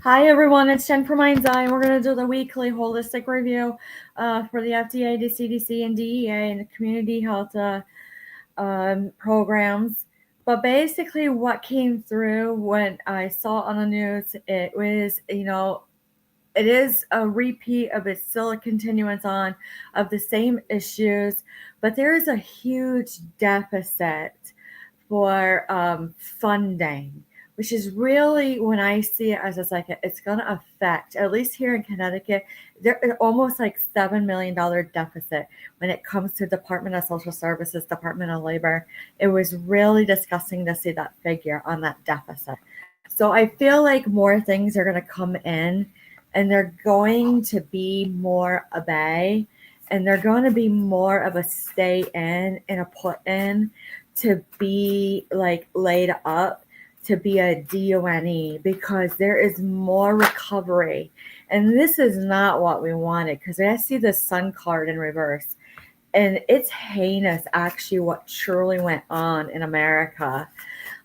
Hi everyone, it's Jen from Mind's Eye, and we're going to do the weekly holistic review for the FDA, the CDC, and DEA and the community health programs. But basically, what came through when I saw on the news, it was, it is a repeat of it's still a continuance on of the same issues, but there is a huge deficit for funding, which is really when I see it as a psychic, it's going to affect, at least here in Connecticut, there almost like $7 million deficit when it comes to Department of Social Services, Department of Labor. It was really disgusting to see that figure on that deficit. So I feel like more things are going to come in and they're going to be more obey and they're going to be more of a stay in and a put in to be like laid up to be a DONE because there is more recovery. And this is not what we wanted because I see the sun card in reverse. And it's heinous actually what truly went on in America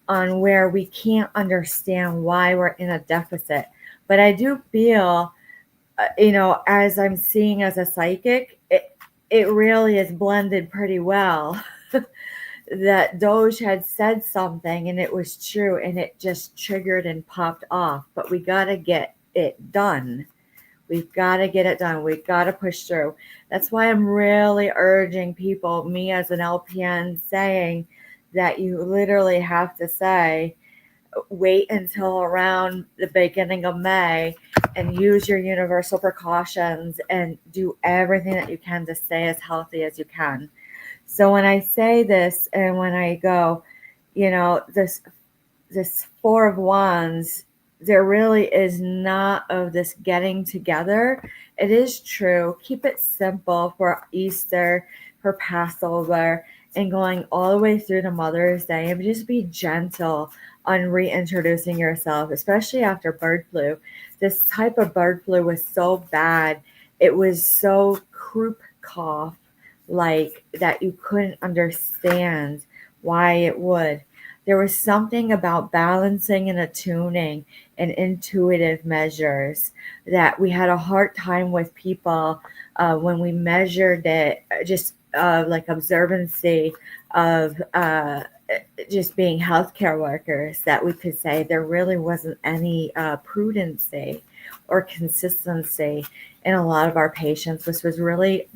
on where we can't understand why we're in a deficit. But I do feel, as I'm seeing as a psychic, it really is blended pretty well. That Doge had said something and it was true and it just triggered and popped off. But we got to get it done. We've got to get it done. We've got to push through. That's why I'm really urging people, me as an LPN, saying that you literally have to say, wait until around the beginning of May and use your universal precautions and do everything that you can to stay as healthy as you can. So when I say this and when I go, this Four of Wands, there really is not of this getting together. It is true. Keep it simple for Easter, for Passover, and going all the way through to Mother's Day. And just be gentle on reintroducing yourself, especially after bird flu. This type of bird flu was so bad. It was so croup cough like that you couldn't understand why it would. There was something about balancing and attuning and intuitive measures that we had a hard time with people when we measured it, just like observancy of just being healthcare workers, that we could say there really wasn't any prudency or consistency in a lot of our patients, which was really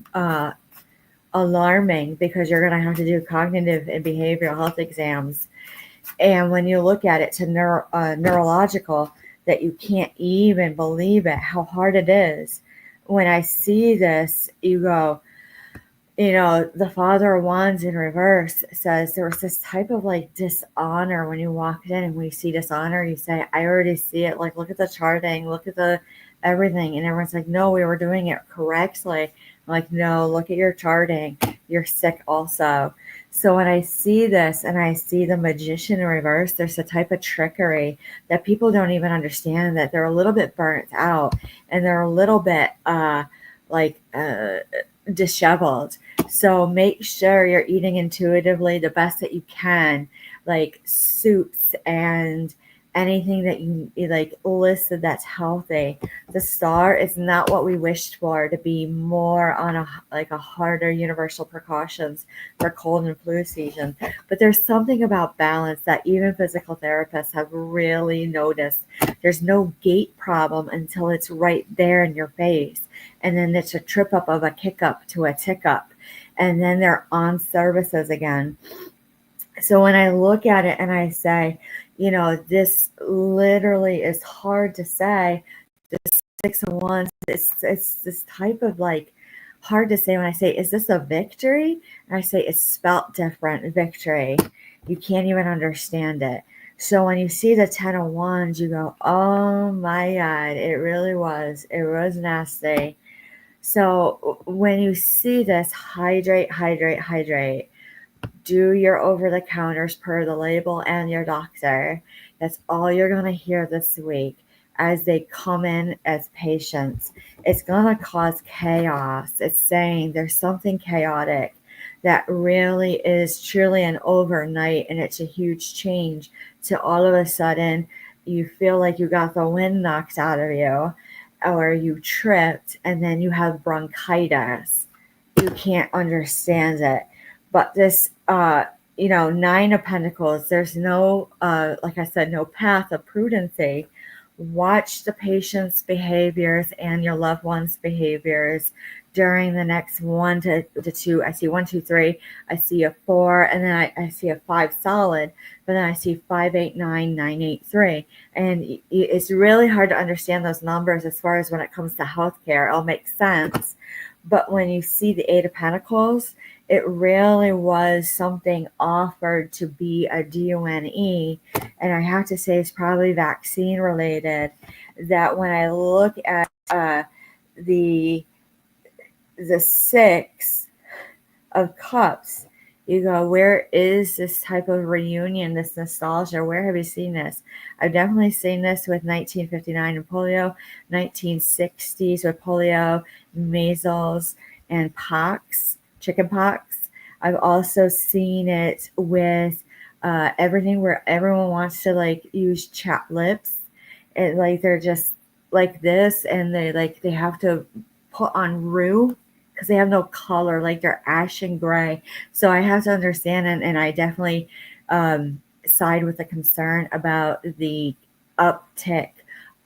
alarming because you're going to have to do cognitive and behavioral health exams. And when you look at it to neurological, that you can't even believe it, how hard it is. When I see this, you go, the Father of Wands in reverse says there was this type of like dishonor when you walked in, and when you see dishonor, you say, I already see it. Like, look at the charting, look at the everything. And everyone's like, no, we were doing it correctly. I'm like, no, look at your charting. You're sick also. So when I see this and I see the Magician in reverse, there's a type of trickery that people don't even understand, that they're a little bit burnt out and they're a little bit disheveled. So make sure you're eating intuitively the best that you can, like soups and anything that you like listed that's healthy. The star is not what we wished for, to be more on a harder universal precautions for cold and flu season. But there's something about balance that even physical therapists have really noticed. There's no gait problem until it's right there in your face. And then it's a trip up of a kick up to a tick up. And then they're on services again. So when I look at it and I say, this literally is hard to say. The Six of Wands, it's this type of like hard to say when I say, is this a victory? And I say, it's spelt different, victory. You can't even understand it. So when you see the Ten of Wands, you go, oh my God, it really was. It was nasty. So when you see this, hydrate, hydrate, hydrate. Do your over-the-counters per the label and your doctor. That's all you're going to hear this week as they come in as patients. It's going to cause chaos. It's saying there's something chaotic that really is truly an overnight, and it's a huge change to all of a sudden you feel like you got the wind knocked out of you, or you tripped, and then you have bronchitis. You can't understand it. But this, Nine of Pentacles, there's no, like I said, no path of prudency. Watch the patient's behaviors and your loved one's behaviors during the next 1 to 2. I see 1, 2, 3. I see a 4, and then I see a 5 solid, but then I see 5, 8, 9, 9, 8, 3. And it's really hard to understand those numbers as far as when it comes to healthcare. It'll make sense. But when you see the 8 of Pentacles, it really was something offered to be a DUNE. And I have to say it's probably vaccine related. That when I look at the 6 of Cups, you go, where is this type of reunion, this nostalgia? Where have you seen this? I've definitely seen this with 1959 and polio, 1960s with polio, measles, and pox, chicken pox. I've also seen it with everything where everyone wants to like use chapped lips, and like they're just like this, and they have to put on roux because they have no color, like they're ashen gray. So I have to understand, and I definitely side with the concern about the uptick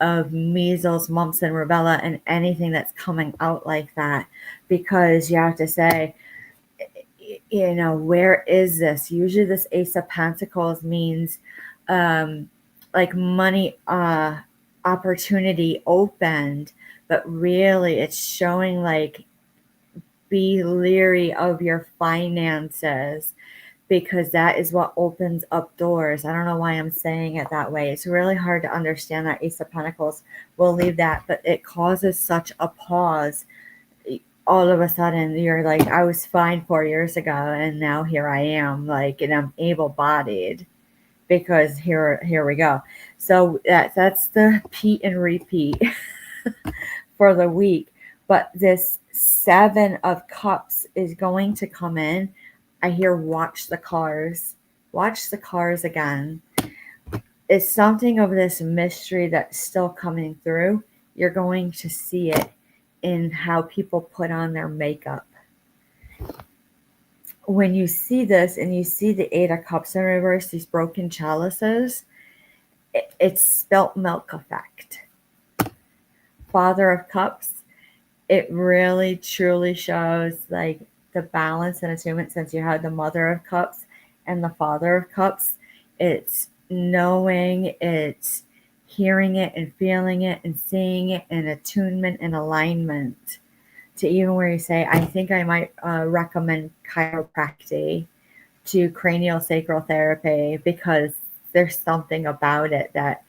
of measles, mumps, and rubella, and anything that's coming out like that, because you have to say, where is this? Usually this Ace of Pentacles means like money opportunity opened, but really it's showing like be leery of your finances, because that is what opens up doors. I don't know why I'm saying it that way. It's really hard to understand that Ace of Pentacles. We'll leave that, but it causes such a pause. All of a sudden you're like, I was fine 4 years ago, and now here I am, like, and I'm able-bodied, because here we go. So that's the Pete and repeat for the week. But this 7 of Cups is going to come in. I hear watch the cars again. It's something of this mystery that's still coming through. You're going to see it in how people put on their makeup. When you see this and you see the 8 of Cups in reverse, these broken chalices, it's spilt milk effect. Father of Cups, it really truly shows like the balance and attunement, since you have the Mother of Cups and the Father of Cups. It's knowing, it's hearing it and feeling it and seeing it, and attunement and alignment, to even where you say, I think I might recommend chiropractic to cranial sacral therapy, because there's something about it that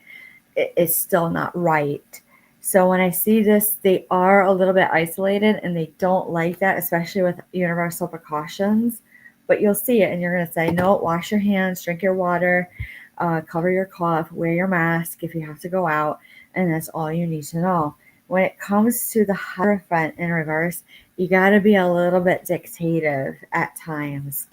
is still not right. So when I see this, they are a little bit isolated, and they don't like that, especially with universal precautions. But you'll see it, and you're going to say, no, wash your hands, drink your water, cover your cough, wear your mask if you have to go out, and that's all you need to know. When it comes to the Hierophant in reverse, you got to be a little bit dictative at times.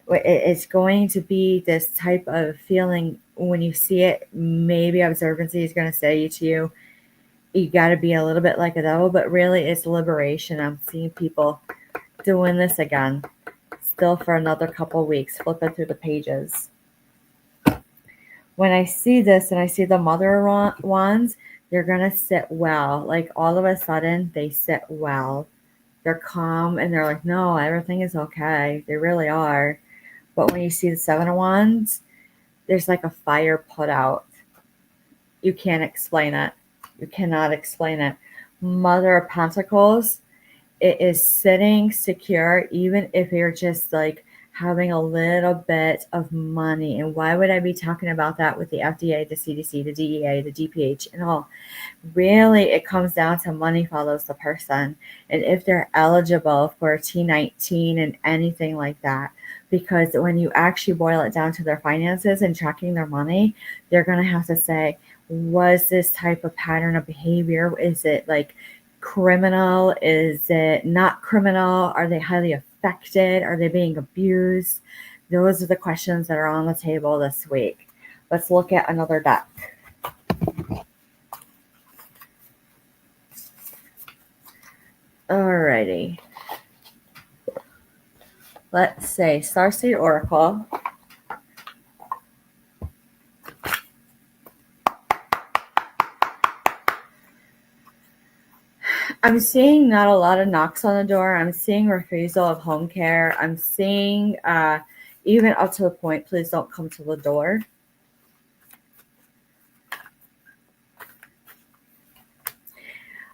It's going to be this type of feeling when you see it. Maybe observancy is going to say to you, you got to be a little bit like a devil, but really it's liberation. I'm seeing people doing this again, still for another couple weeks, flipping through the pages. When I see this and I see the Mother of Wands, they're going to sit well. Like all of a sudden, they sit well. They're calm, and they're like, no, everything is okay. They really are. But when you see the 7 of Wands, there's like a fire put out. You can't explain it. You cannot explain it. Mother of Pentacles, it is sitting secure, even if you're just like having a little bit of money. And why would I be talking about that with the FDA, the CDC, the DEA, the DPH, and all? Really, it comes down to money follows the person, and if they're eligible for T19 and anything like that. Because when you actually boil it down to their finances and tracking their money, they're going to have to say, was this type of pattern of behavior? Is it like criminal? Is it not criminal? Are they highly affected? Are they being abused? Those are the questions that are on the table this week. Let's look at another deck. Alrighty. Let's say Starseed Oracle. I'm seeing not a lot of knocks on the door. I'm seeing refusal of home care. I'm seeing even up to the point, please don't come to the door.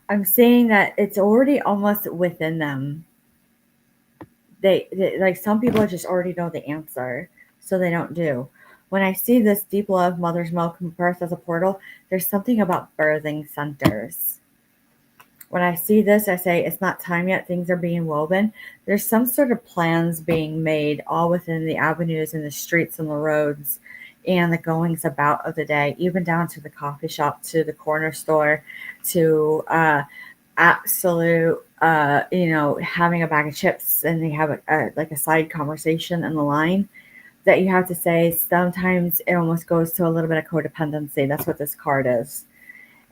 I'm seeing that it's already almost within them. They like some people just already know the answer, so they don't do. When I see this deep love, mother's milk, birth as a portal, there's something about birthing centers. When I see this, I say it's not time yet. Things are being woven. There's some sort of plans being made all within the avenues and the streets and the roads and the goings about of the day, even down to the coffee shop, to the corner store, to absolute, having a bag of chips and they have like a side conversation in the line that you have to say. Sometimes it almost goes to a little bit of codependency. That's what this card is,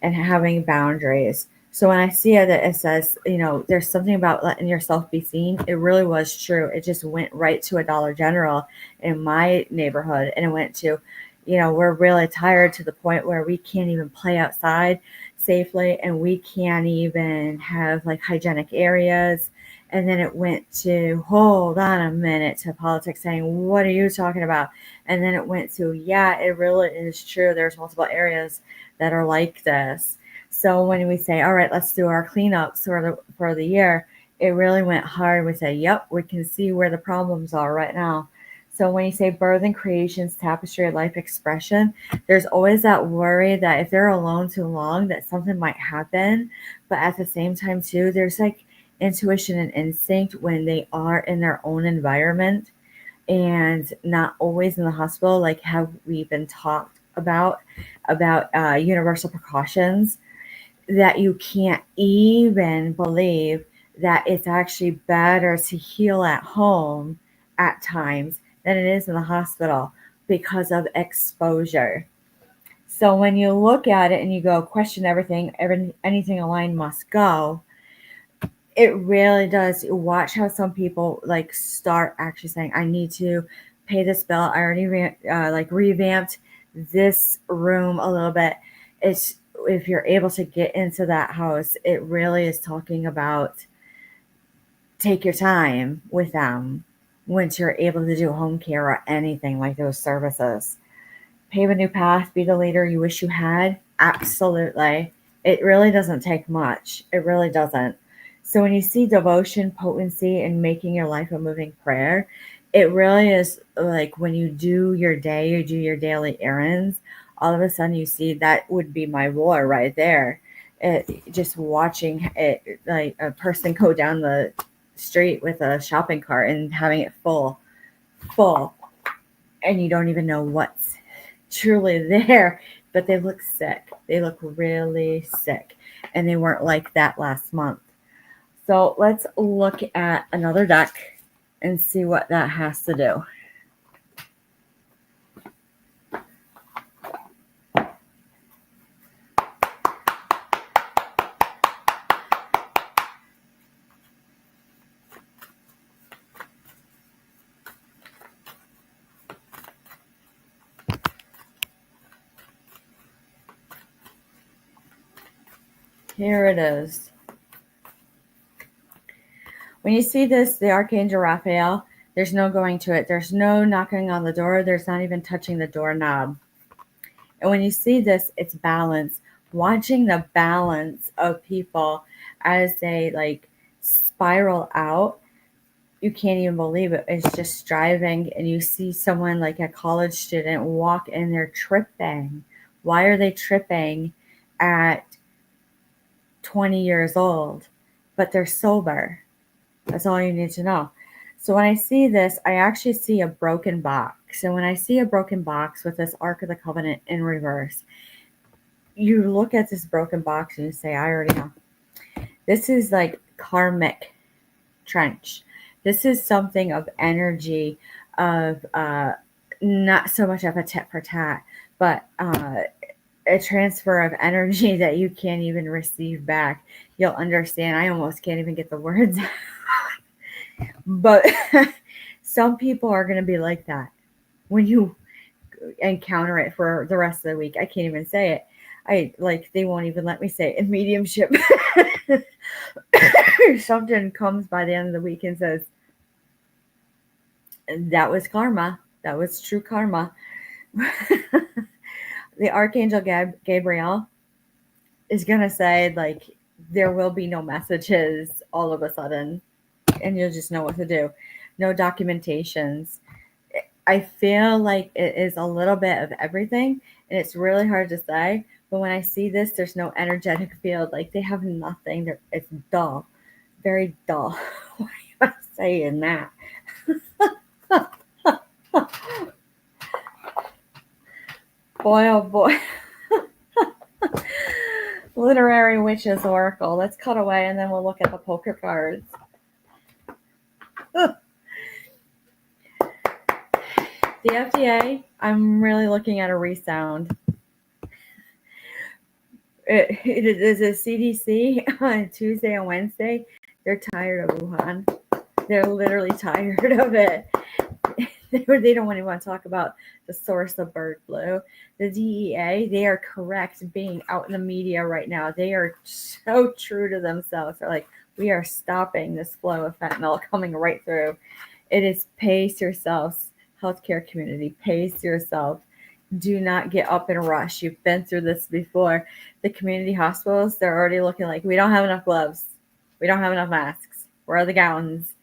and having boundaries. So when I see it, it says, there's something about letting yourself be seen. It really was true. It just went right to a Dollar General in my neighborhood, and it went to, we're really tired to the point where we can't even play outside safely, and we can't even have like hygienic areas. And then it went to, hold on a minute, to politics saying, what are you talking about? And then it went to, yeah, it really is true. There's multiple areas that are like this. So when we say, all right, let's do our cleanups for the year, it really went hard. We say, yep, we can see where the problems are right now. So when you say birth and creations, tapestry of life expression, there's always that worry that if they're alone too long, that something might happen. But at the same time, too, there's like intuition and instinct when they are in their own environment and not always in the hospital, like have we been talked about universal precautions, that you can't even believe that it's actually better to heal at home at times than it is in the hospital because of exposure. So when you look at it and you go question everything, anything aligned must go, it really does. Watch how some people like start actually saying, I need to pay this bill. I already revamped this room a little bit. It's, if you're able to get into that house, it really is talking about take your time with them once you're able to do home care or anything like those services. Pave a new path, be the leader you wish you had. Absolutely. It really doesn't take much. It really doesn't. So when you see devotion, potency, and making your life a moving prayer, it really is like when you do your day, you do your daily errands, all of a sudden you see that would be my war right there. Just watching it, like a person go down the street with a shopping cart and having it full, and you don't even know what's truly there, but they look sick. They look really sick, and they weren't like that last month. So let's look at another deck and see what that has to do. Here it is. When you see this, the Archangel Raphael, there's no going to it. There's no knocking on the door. There's not even touching the doorknob. And when you see this, it's balance. Watching the balance of people as they like spiral out, you can't even believe it. It's just driving, and you see someone like a college student walk and they're tripping. Why are they tripping at 20 years old? But they're sober. That's all you need to know. So when I see this, I actually see a broken box. And when I see a broken box with this Ark of the Covenant in reverse, you look at this broken box and you say, I already know. This is like karmic trench. This is something of energy of not so much of a tit for tat, but a transfer of energy that you can't even receive back. You'll understand. I almost can't even get the words out. But some people are going to be like that when you encounter it for the rest of the week. I can't even say it. They won't even let me say it in mediumship. Something comes by the end of the week and says, that was karma. That was true karma. The Archangel Gabriel is going to say, like, there will be no messages all of a sudden, and you'll just know what to do. No documentations. I feel like it is a little bit of everything, and it's really hard to say. But when I see this, there's no energetic field. Like, they have nothing. It's dull. Very dull. Why am I saying that? Boy, oh boy. Literary Witches Oracle. Let's cut away and then we'll look at the poker cards. The FDA, I'm really looking at a resound. It is a CDC on Tuesday and Wednesday. They're tired of Wuhan. They're literally tired of it. They don't even want to talk about the source of bird flu. The DEA, they are correct being out in the media right now. They are so true to themselves. They're like, we are stopping this flow of fentanyl coming right through. It is pace yourselves, healthcare community, pace yourself. Do not get up and rush. You've been through this before. The community hospitals, they're already looking like, we don't have enough gloves. We don't have enough masks. Where are the gowns?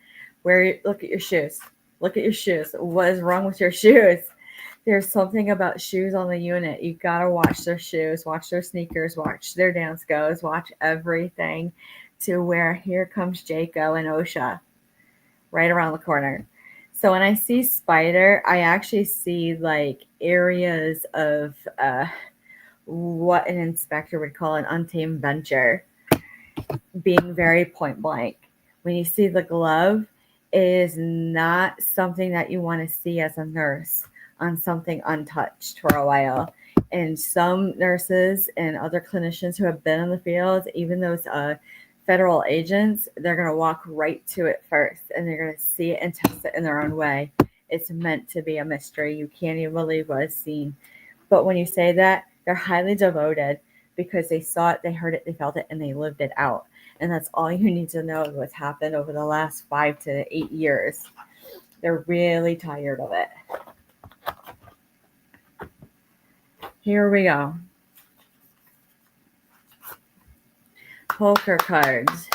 Look at your shoes. Look at your shoes. What is wrong with your shoes? There's something about shoes on the unit. You got to watch their shoes, watch their sneakers, watch their dance goes, watch everything to where here comes Jaco and OSHA right around the corner. So when I see spider, I actually see like areas of what an inspector would call an untamed venture being very point blank. When you see the glove, it is not something that you want to see as a nurse on something untouched for a while. And some nurses and other clinicians who have been in the field, even those federal agents, they're going to walk right to it first and they're going to see it and test it in their own way. It's meant to be a mystery. You can't even believe what is seen. But when you say that, they're highly devoted because they saw it, they heard it, they felt it, and they lived it out. And that's all you need to know of what's happened over the last 5 to 8 years. They're really tired of it. Here we go. Poker cards.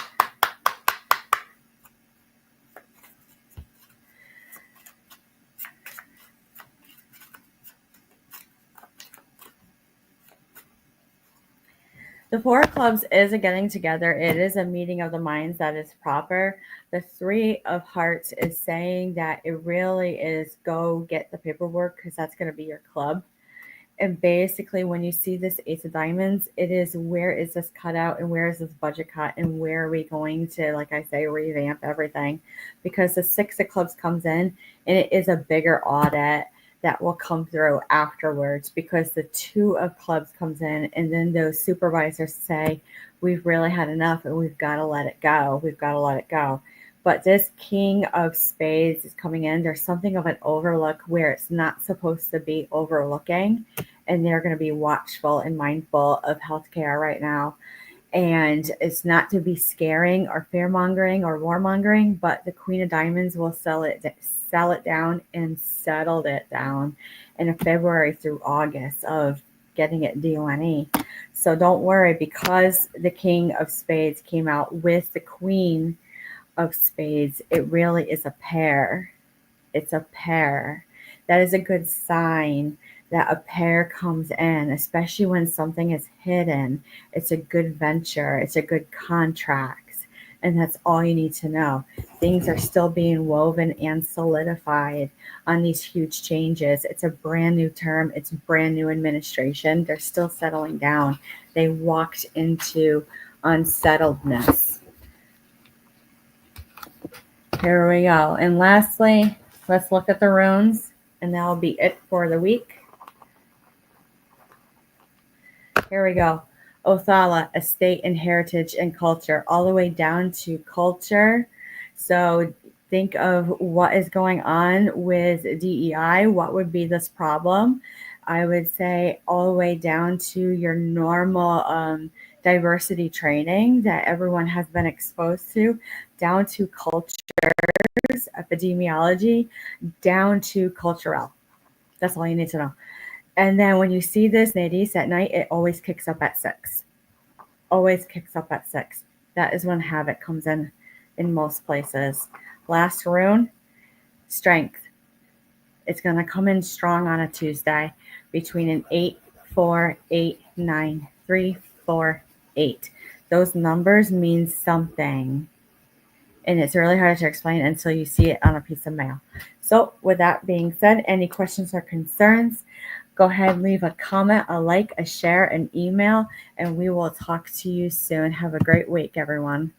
The Four of Clubs is a getting together. It is a meeting of the minds that is proper. The Three of Hearts is saying that it really is go get the paperwork because that's going to be your club. And basically, when you see this Ace of Diamonds, it is where is this cut out and where is this budget cut and where are we going to, like I say, revamp everything? Because the Six of Clubs comes in and it is a bigger audit that will come through afterwards because the Two of Clubs comes in and then those supervisors say, we've really had enough and we've got to let it go. We've got to let it go. But this King of Spades is coming in. There's something of an overlook where it's not supposed to be overlooking. And they're going to be watchful and mindful of healthcare right now. And it's not to be scaring or fear-mongering or warmongering, but the Queen of Diamonds will sell it down and settled it down in February through August of getting it DONE. So don't worry, because the King of Spades came out with the Queen of Spades, it really is a pair. It's a pair. That is a good sign that a pair comes in, especially when something is hidden. It's a good venture. It's a good contract. And that's all you need to know. Things are still being woven and solidified on these huge changes. It's a brand new term. It's brand new administration. They're still settling down. They walked into unsettledness. Here we go. And lastly, let's look at the runes, and that'll be it for the week. Here we go. Othala, estate and heritage and culture, all the way down to culture. So think of what is going on with DEI. What would be this problem? I would say all the way down to your normal diversity training that everyone has been exposed to, down to cultures, epidemiology, down to cultural. That's all you need to know. And then when you see this niddies at night, it always kicks up at 6. Always kicks up at 6. That is when havoc comes in most places. Last rune, strength. It's going to come in strong on a Tuesday between an 8, 4, 8, 9, 3, 4, 8. Those numbers mean something. And it's really hard to explain until you see it on a piece of mail. So with that being said, any questions or concerns, go ahead and leave a comment, a like, a share, an email, and we will talk to you soon. Have a great week, everyone.